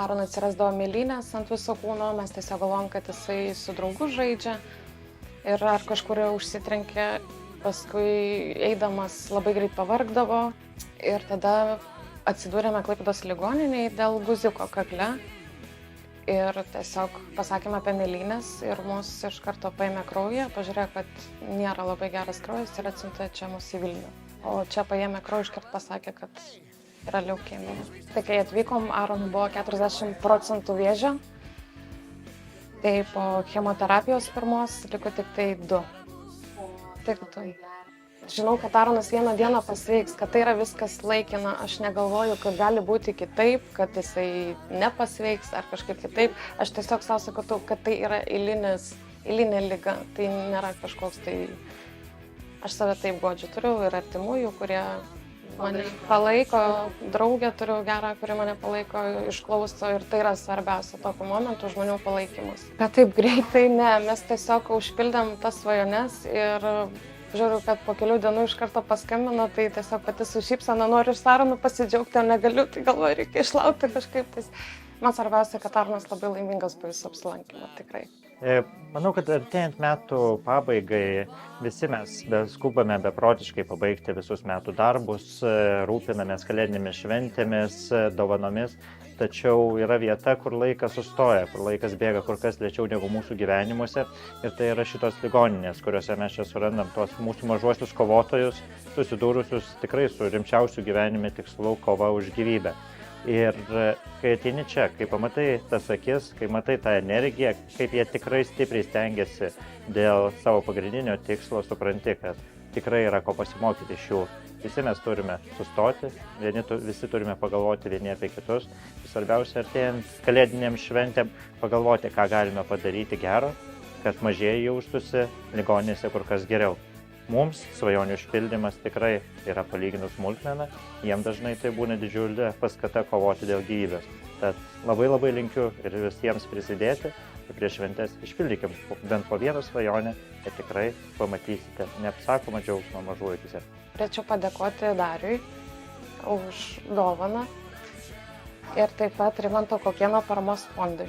Aronui atsirasdavo mėlynės ant viso kūno, mes tiesiog galvom, kad jisai su draugu žaidžia ir ar kažkur užsitrenkė, paskui eidamas labai greit pavargdavo ir tada atsidūrėme Klaipėdos ligoninėje dėl guziuko kakle ir tiesiog pasakėme apie mėlynės ir mus iš karto paėmė kraują, pažiūrėjo, kad nėra labai geras kraujas ir atsiuntė čia mus į Vilnių. O čia paėmė kraują iškart pasakė, kad yra leukemija. Tai kai atvykom, Aronui buvo 40% vėžio, tai po chemoterapijos pirmos liko tik tai 2. Tik 2. Žinau, kad Aronas vieną dieną pasveiks, kad tai yra viskas laikina. Aš negalvoju, kad gali būti kitaip, kad jisai nepasveiks ar kažkaip kitaip. Aš tiesiog savo sakau, kad tai yra eilinė liga. Tai nėra kažkoks tai... Aš save taip godžiu. Turiu ir artimųjų, kurie mane palaiko, draugę turiu gerą, kuri mane palaiko, išklauso ir tai yra svarbiausia tokiu momentu žmonių palaikymas. Bet taip greitai ne, mes tiesiog užpildėm tas svajones ir žiūriu, kad po kelių dienų iš karto paskambino, tai tiesiog pati su šypsena noriu iš Aronu pasidžiaugti, o negaliu, tai galvoju, reikia išlaukti kažkaip. Tai man svarbiausia, kad Aronas labai laimingas po jūsų apsilankymą, tikrai. Manau, kad artėjant metų pabaigai visi mes skubame beprotiškai pabaigti visus metų darbus, rūpinamės kalėdinėmis šventėmis, dovanomis, tačiau yra vieta, kur laikas sustoja, kur laikas bėga kur kas lėčiau negu mūsų gyvenimuose ir tai yra šitos ligoninės, kuriuose mes čia surandam tuos mūsų mažuosius kovotojus, susidūrusius tikrai su rimčiausiu gyvenime tikslu kova už gyvybę. Ir kai ateini čia, kai pamatai tas akis, kai matai tą energiją, kaip jie tikrai stipriai stengiasi dėl savo pagrindinio tikslo, supranti, kad tikrai yra ko pasimokyti iš jų. Visi mes turime sustoti, visi turime pagalvoti vieni apie kitus. Svarbiausia, artėjant kalėdinėm šventėm, pagalvoti, ką galime padaryti gero, kad mažieji jaustųsi ligoninėse kur kas geriau. Mums svajonių išpildymas tikrai yra palyginus smulkmena, jiem dažnai tai būna didžiulė paskata kovoti dėl gyvybės. Tad labai linkiu ir visiems prisidėti, ir prieš šventes išpildykim bent po vieną svajonę ir tikrai pamatysite neapsakomą džiaugsmą mažųjų akyse. Norėčiau padėkoti Dariui už dovaną ir taip pat Rimanto Kaukėno paramos fondui.